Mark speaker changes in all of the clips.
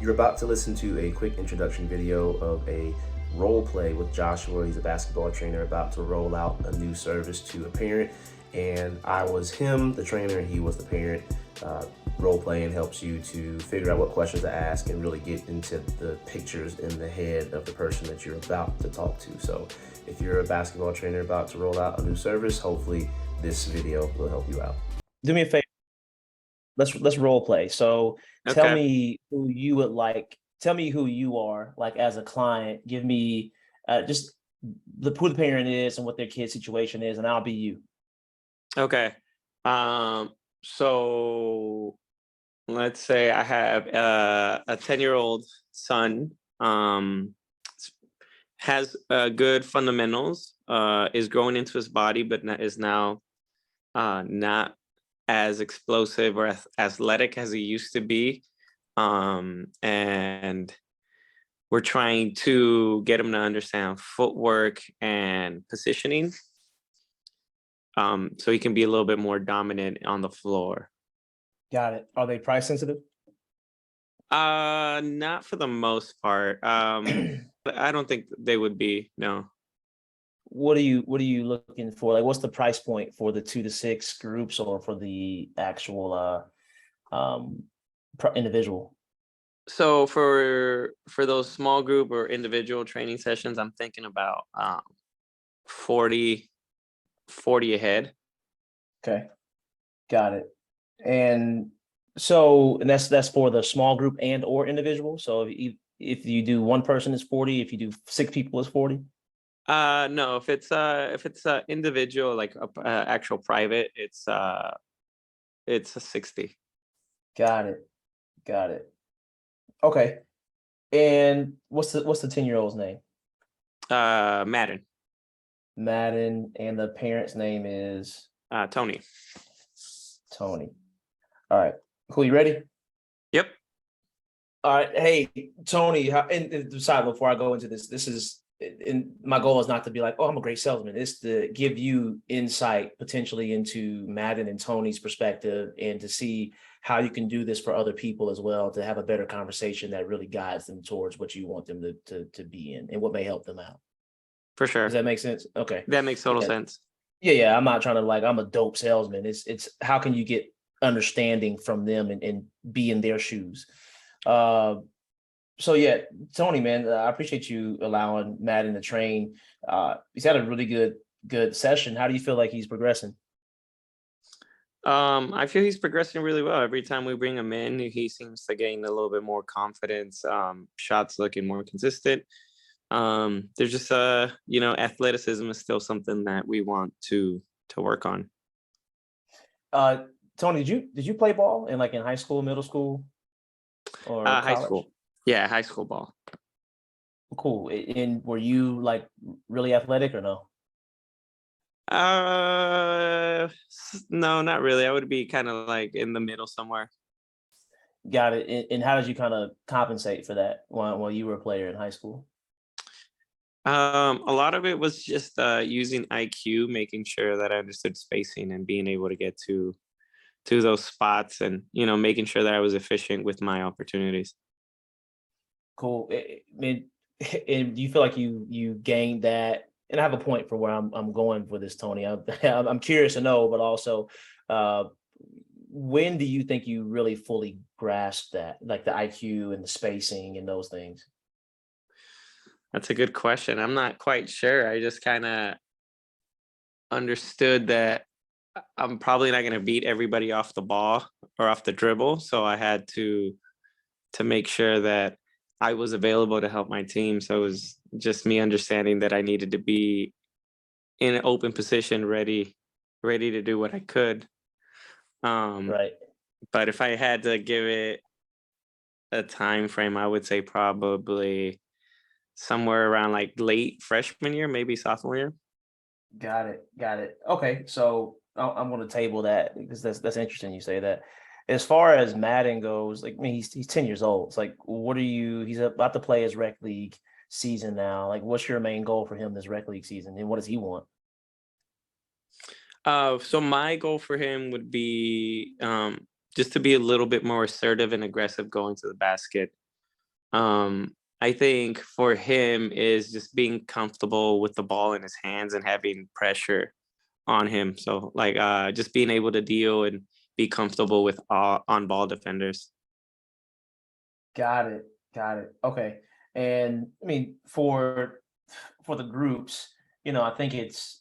Speaker 1: You're about to listen to a quick introduction video of a role play with Joshua. He's a basketball trainer about to roll out a new service to a parent. And I was him, the trainer, and he was the parent. Role playing helps you to figure out what questions to ask and really get into the pictures in the head of the person that you're about to talk to. So if you're a basketball trainer about to roll out a new service, hopefully this video will help you out.
Speaker 2: Do me a favor. Let's role play. So tell
Speaker 3: Okay.
Speaker 2: me who you would like. Tell me who you are, like as a client. Give me just who the parent is and what their kid's situation is, and I'll be you.
Speaker 3: Okay. So let's say I have a 10-year-old son, s- has good fundamentals, is growing into his body, but is now not as explosive or athletic as he used to be. And we're trying to get him to understand footwork and positioning, so he can be a little bit more dominant on the floor.
Speaker 2: Got it. Are they price sensitive?
Speaker 3: Not for the most part. I don't think they would be, no.
Speaker 2: What are you looking for? Like, what's the price point for the 2 to 6 groups, or for the actual individual?
Speaker 3: So for those small group or individual training sessions, I'm thinking about 40 a head.
Speaker 2: Okay, got it. And and that's for the small group and or individual. So if you do one person, it's 40. If you do 6 people, it's 40.
Speaker 3: No, if it's individual, like actual private, it's a 60.
Speaker 2: Got it. Got it. Okay. And what's the 10-year-old's name?
Speaker 3: Madden.
Speaker 2: Madden, and the parent's name is
Speaker 3: Tony.
Speaker 2: Tony. All right. Cool. You ready?
Speaker 3: Yep.
Speaker 2: All right. Hey, Tony, and decide before I go into this is, and my goal is not to be like, oh, I'm a great salesman. It's to give you insight potentially into Madden and Tony's perspective, and to see how you can do this for other people as well, to have a better conversation that really guides them towards what you want them to be in and what may help them out.
Speaker 3: For
Speaker 2: Does
Speaker 3: sure.
Speaker 2: that make sense? Okay.
Speaker 3: That makes total
Speaker 2: Yeah.
Speaker 3: sense.
Speaker 2: Yeah. I'm not trying to, like, I'm a dope salesman. It's how can you get understanding from them and be in their shoes. Uh, so yeah, Tony, man, I appreciate you allowing Madden to train. He's had a really good session. How do you feel like he's progressing?
Speaker 3: I feel he's progressing really well. Every time we bring him in, he seems to gain a little bit more confidence. Shots looking more consistent. There's just athleticism is still something that we want to work on.
Speaker 2: Uh, Tony, did you play ball in high school, middle school, or
Speaker 3: High
Speaker 2: college?
Speaker 3: school. Yeah, high school ball.
Speaker 2: Cool. And were you like really athletic or no?
Speaker 3: No, not really. I would be kind of like in the middle somewhere.
Speaker 2: Got it. And how did you kind of compensate for that while you were a player in high school?
Speaker 3: A lot of it was just using IQ, making sure that I understood spacing and being able to get to those spots, and making sure that I was efficient with my opportunities.
Speaker 2: Cool. And do you feel like you gained that? And I have a point for where I'm going for this, Tony. I'm curious to know, but also, uh, when do you think you really fully grasp that, like the IQ and the spacing and those things?
Speaker 3: That's a good question. I'm not quite sure. I just kind of understood that I'm probably not going to beat everybody off the ball or off the dribble, so I had to make sure that I was available to help my team. So it was just me understanding that I needed to be in an open position, ready to do what I could. Um,
Speaker 2: Right.
Speaker 3: but if I had to give it a time frame, I would say probably somewhere around like late freshman year, maybe sophomore year.
Speaker 2: Got it. Got it. Okay. So I'm going to table that because that's interesting. You say that. As far as Madden goes, like, I mean, he's 10 years old. It's like, what are you? He's about to play his rec league season now. Like, what's your main goal for him this rec league season, and what does he want?
Speaker 3: So my goal for him would be just to be a little bit more assertive and aggressive going to the basket. I think for him is just being comfortable with the ball in his hands and having pressure on him. So like just being able to deal and be comfortable with on ball defenders.
Speaker 2: Got it. Got it. Okay. And I mean, for the groups, I think it's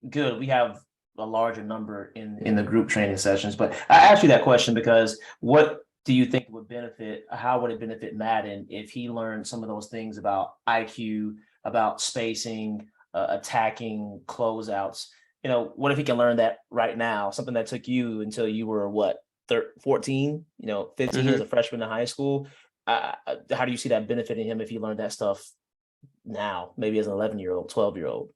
Speaker 2: good. We have a larger number in the group training sessions. But I asked you that question because what do you think would benefit? How would it benefit Madden if he learned some of those things about IQ, about spacing, attacking, closeouts? What if he can learn that right now? Something that took you until you were what, 14, 15 as
Speaker 3: Hmm.
Speaker 2: a freshman in high school. How do you see that benefiting him if he learned that stuff now, maybe as an 11-year-old, 12-year-old?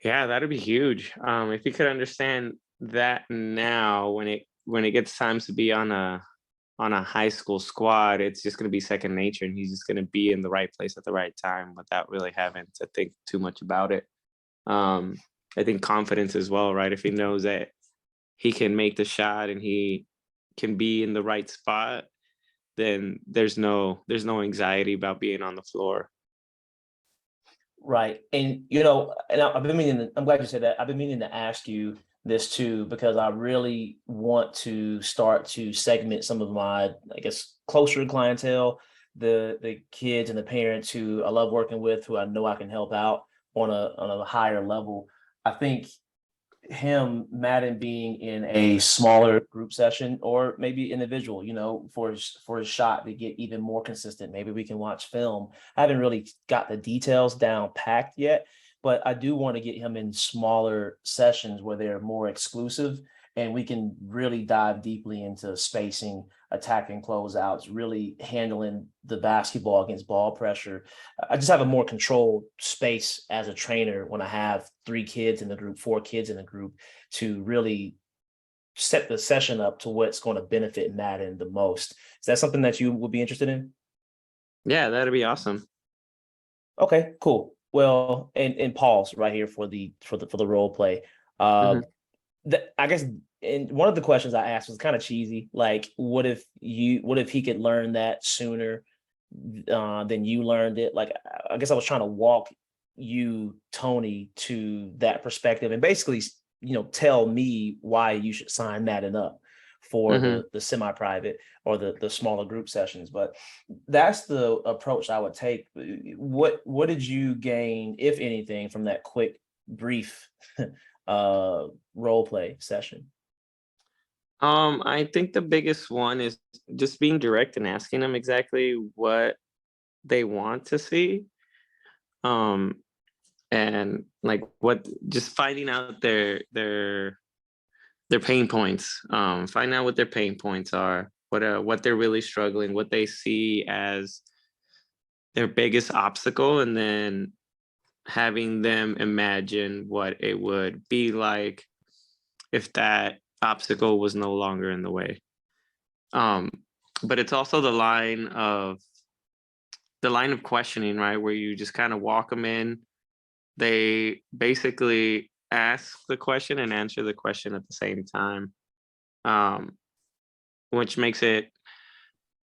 Speaker 3: Yeah, that'd be huge. If he could understand that now, when it gets times to be on a high school squad, it's just going to be second nature, and he's just going to be in the right place at the right time without really having to think too much about it. Um, I think confidence as well, right? If he knows that he can make the shot and he can be in the right spot, then there's no anxiety about being on the floor.
Speaker 2: Right. And I've been I'm glad you said that. I've been meaning to ask you this too, because I really want to start to segment some of my, I guess, closer clientele, the kids and the parents who I love working with, who I know I can help out on a higher level. I think Madden being in a smaller group session or maybe individual, for his shot to get even more consistent. Maybe we can watch film. I haven't really got the details down packed yet, but I do want to get him in smaller sessions where they're more exclusive and we can really dive deeply into spacing, attacking closeouts, really handling the basketball against ball pressure. I just have a more controlled space as a trainer when I have 3 kids in the group, 4 kids in the group, to really set the session up to what's going to benefit Madden the most. Is that something that you would be interested in?
Speaker 3: Yeah, that'd be awesome.
Speaker 2: Okay, cool. Well, and pause right here for the role play. Uh,
Speaker 3: Hmm.
Speaker 2: I guess, and one of the questions I asked was kind of cheesy, like, what if he could learn that sooner than you learned it? Like, I guess I was trying to walk you, Tony, to that perspective, and basically, tell me why you should sign Madden up for
Speaker 3: Hmm.
Speaker 2: the semi-private or the smaller group sessions. But that's the approach I would take. What did you gain, if anything, from that quick, brief role play session?
Speaker 3: I think the biggest one is just being direct and asking them exactly what they want to see. Um, and like what just finding out their pain points. Find out what their pain points are, what they're really struggling, what they see as their biggest obstacle, and then having them imagine what it would be like if that obstacle was no longer in the way. Um, but it's also the line of questioning, right, where you just kind of walk them in. They basically ask the question and answer the question at the same time, um, which makes it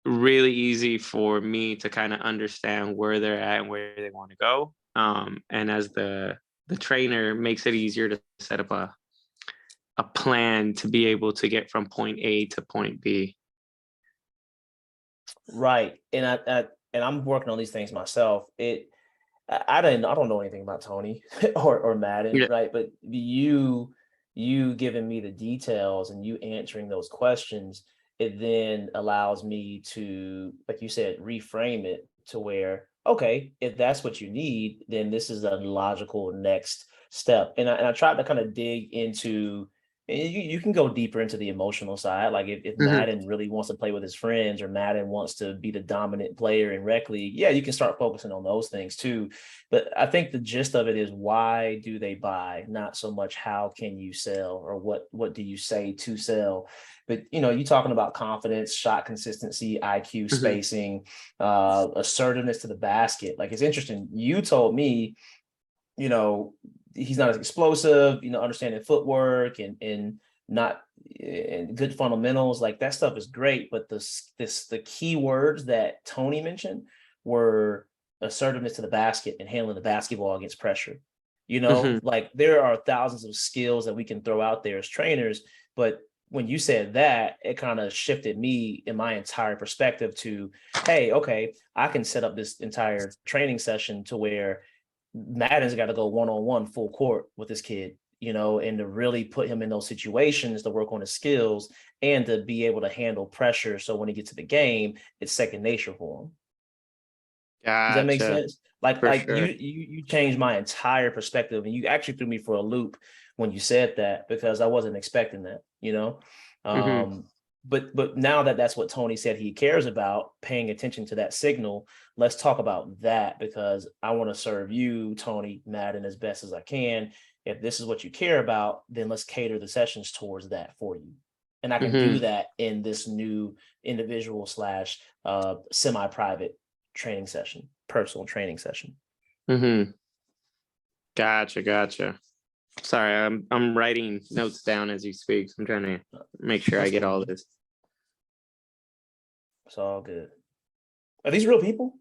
Speaker 3: really easy for me to kind of understand where they're at and where they want to go. And as the trainer, makes it easier to set up a plan to be able to get from point A to point B.
Speaker 2: Right. And I'm working on these things myself. I don't know anything about Tony or Madden,
Speaker 3: Yeah.
Speaker 2: right? But you giving me the details and you answering those questions, it then allows me to, like you said, reframe it to where, okay, if that's what you need, then this is a logical next step. And I tried to kind of dig into, and you can go deeper into the emotional side. Like if
Speaker 3: Hmm.
Speaker 2: Madden really wants to play with his friends or Madden wants to be the dominant player in rec league, yeah, you can start focusing on those things too. But I think the gist of it is, why do they buy? Not so much how can you sell or what do you say to sell. But you talking about confidence, shot consistency, IQ,
Speaker 3: Hmm.
Speaker 2: spacing, assertiveness to the basket. Like, it's interesting. You told me, you know, he's not as explosive, understanding footwork and not and good fundamentals, like that stuff is great. But the key words that Tony mentioned were assertiveness to the basket and handling the basketball against pressure.
Speaker 3: Mhm.
Speaker 2: Like there are thousands of skills that we can throw out there as trainers, but when you said that, it kind of shifted me in my entire perspective to, hey, okay, I can set up this entire training session to where Madden's got to go one-on-one full court with this kid, and to really put him in those situations to work on his skills and to be able to handle pressure. So when he gets to the game, it's second nature for him. Does that make
Speaker 3: Gotcha.
Speaker 2: sense? Like,
Speaker 3: For
Speaker 2: like you
Speaker 3: sure.
Speaker 2: you changed my entire perspective, and you actually threw me for a loop when you said that because I wasn't expecting that.
Speaker 3: Mhm.
Speaker 2: Um, but now that that's what Tony said he cares about, paying attention to that signal. Let's talk about that because I want to serve you, Tony Madden, as best as I can. If this is what you care about, then let's cater the sessions towards that for you. And I can do
Speaker 3: Mhm.
Speaker 2: that in this new individual slash semi-private training session, personal training session.
Speaker 3: Mhm. Gotcha. Gotcha. Sorry, I'm writing notes down as you speak. So I'm trying to make sure I
Speaker 2: That's
Speaker 3: get
Speaker 2: cool,
Speaker 3: all
Speaker 2: man.
Speaker 3: this.
Speaker 2: It's all good. Are these real people?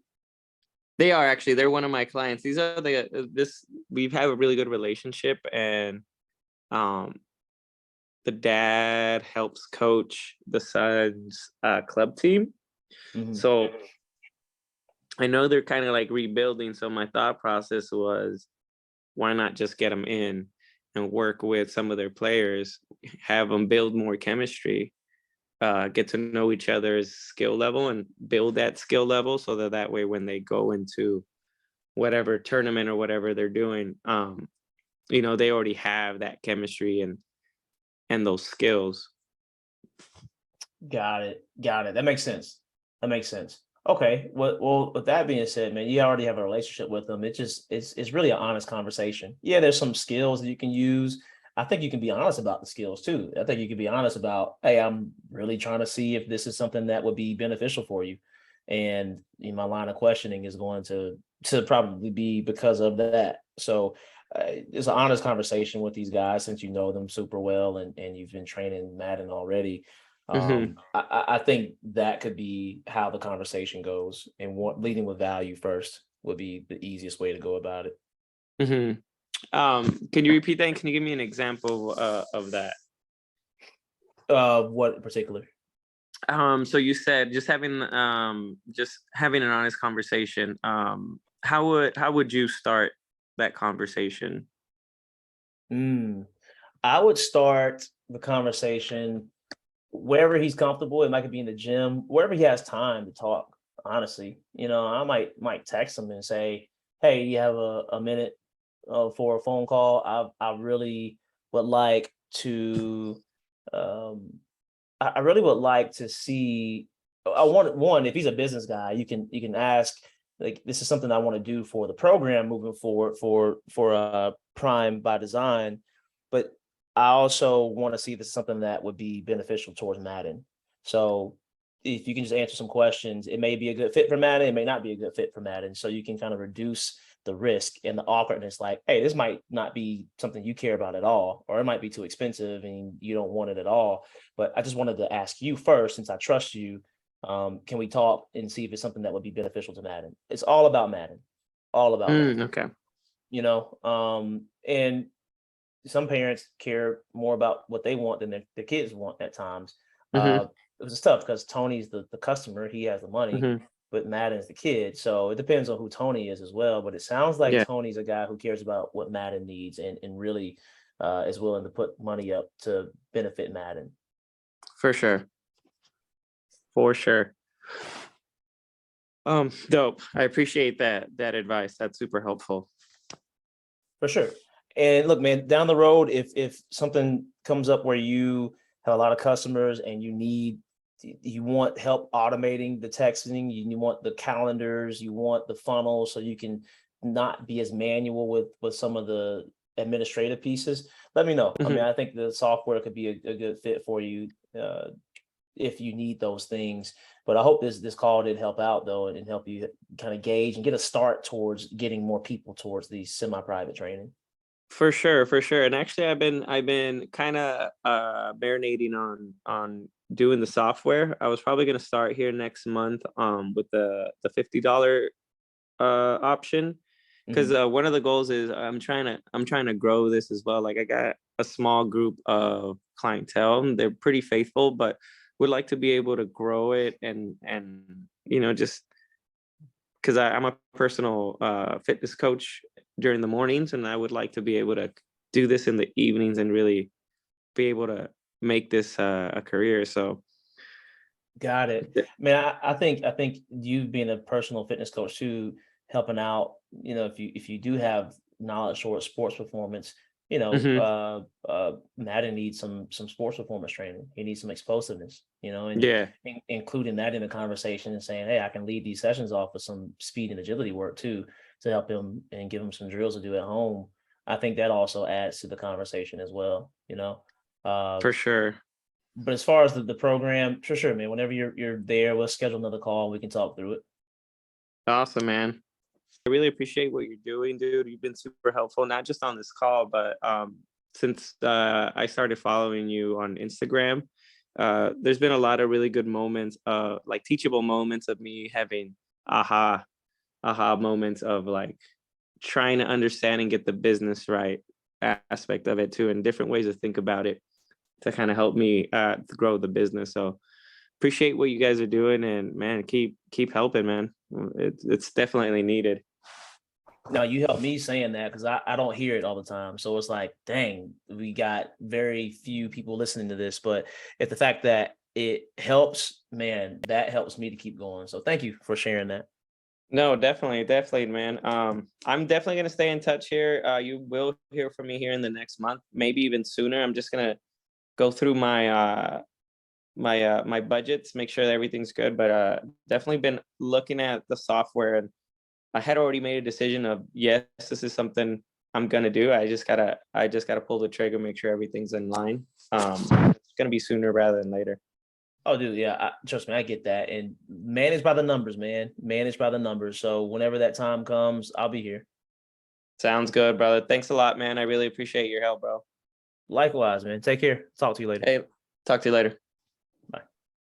Speaker 3: They are actually. They're one of my clients. These are this. We've had a really good relationship, and um, the dad helps coach the son's club team.
Speaker 2: Mm-hmm.
Speaker 3: So I know they're kind of like rebuilding. So my thought process was, why not just get them in and work with some of their players, have them build more chemistry, get to know each other's skill level and build that skill level so that way when they go into whatever tournament or whatever they're doing, they already have that chemistry and those skills.
Speaker 2: Got it. Got it. That makes sense. That makes sense. Okay. Well, with that being said, man, you already have a relationship with them. It's really an honest conversation. Yeah, there's some skills that you can use. I think you can be honest about the skills too. I think you can be honest about, hey, I'm really trying to see if this is something that would be beneficial for you. And my line of questioning is going to probably be because of that. So it's an honest conversation with these guys since you know them super well and you've been training Madden already.
Speaker 3: Hmm.
Speaker 2: I think that could be how the conversation goes, and leading with value first would be the easiest way to go about it.
Speaker 3: Hmm. Can you repeat that? And can you give me an example of that?
Speaker 2: What in particular?
Speaker 3: So you said just having an honest conversation. How would you start that conversation?
Speaker 2: Mm, I would start the conversation wherever he's comfortable. It might be in the gym, wherever he has time to talk. Honestly, I might text him and say, "Hey, you have a minute for a phone call? I really would like to. Um, I really would like to see. I want one. If he's a business guy, you can ask like this is something I want to do for the program moving forward for Prime by Design, but I also want to see this is something that would be beneficial towards Madden. So if you can just answer some questions, it may be a good fit for Madden. It may not be a good fit for Madden. So you can kind of reduce the risk and the awkwardness. Like, hey, this might not be something you care about at all, or it might be too expensive and you don't want it at all. But I just wanted to ask you first, since I trust you, can we talk and see if it's something that would be beneficial to Madden? It's all about Madden, all about Madden,
Speaker 3: Okay.
Speaker 2: and some parents care more about what they want than their kids want at times.
Speaker 3: Hmm.
Speaker 2: It was tough because Tony's the customer, he has the money,
Speaker 3: Hmm.
Speaker 2: but Madden's the kid. So it depends on who Tony is as well. But it sounds like
Speaker 3: Yeah,
Speaker 2: Tony's a guy who cares about what Madden needs and really is willing to put money up to benefit Madden.
Speaker 3: for sure. For sure. Dope. I appreciate that advice. That's super helpful.
Speaker 2: For sure. And look, man, down the road, if something comes up where you have a lot of customers and you want help automating the texting, you want the calendars, you want the funnel so you can not be as manual with some of the administrative pieces, let me know. I mean,
Speaker 3: Hmm.
Speaker 2: I think the software could be a good fit for you if you need those things. But I hope this call did help out though and help you kind of gauge and get a start towards getting more people towards the semi-private training.
Speaker 3: For sure, for sure. And actually I've been kind of marinating on doing the software. I was probably going to start here next month with the $50 option, because
Speaker 2: Mhm.
Speaker 3: one of the goals is I'm trying to grow this as well. Like I got a small group of clientele, and they're pretty faithful, but would like to be able to grow it and just because I'm a personal fitness coach during the mornings, and I would like to be able to do this in the evenings and really be able to make this a career. So
Speaker 2: Got it. Man, I think you being a personal fitness coach too, helping out, if you do have knowledge towards sports performance,
Speaker 3: mhm,
Speaker 2: Madden needs some sports performance training. He needs some explosiveness, and
Speaker 3: yeah,
Speaker 2: including that in the conversation and saying, hey, I can lead these sessions off with some speed and agility work too to help him and give him some drills to do at home. I think that also adds to the conversation as well. Uh,
Speaker 3: for sure.
Speaker 2: but as far as the program, for sure, man. Whenever you're there, we'll schedule another call and we can talk through it.
Speaker 3: Awesome, man. I really appreciate what you're doing, dude. You've been super helpful, not just on this call, but since I started following you on Instagram. There's been a lot of really good moments, like teachable moments of me having aha, aha moments of like trying to understand and get the business right aspect of it too, and different ways to think about it to kind of help me grow the business. So appreciate what you guys are doing, and man, keep helping, man. It's definitely needed.
Speaker 2: Now you help me saying that because I don't hear it all the time. So it's like, dang, we got very few people listening to this. But if the fact that it helps, man, that helps me to keep going. So thank you for sharing that.
Speaker 3: No, definitely, definitely, man. I'm definitely gonna stay in touch here. You will hear from me here in the next month, maybe even sooner. I'm just gonna go through my budgets, make sure that everything's good. But definitely been looking at the software, and I had already made a decision of yes, this is something I'm gonna do. I just gotta pull the trigger, make sure everything's in line. It's gonna be sooner rather than later.
Speaker 2: Oh, dude, yeah, trust me, I get that. And manage by the numbers, man. Manage by the numbers. So whenever that time comes, I'll be here.
Speaker 3: Sounds good, brother. Thanks a lot, man. I really appreciate your help, bro.
Speaker 2: Likewise, man. Take care. Talk to you later.
Speaker 3: Hey, talk to you later.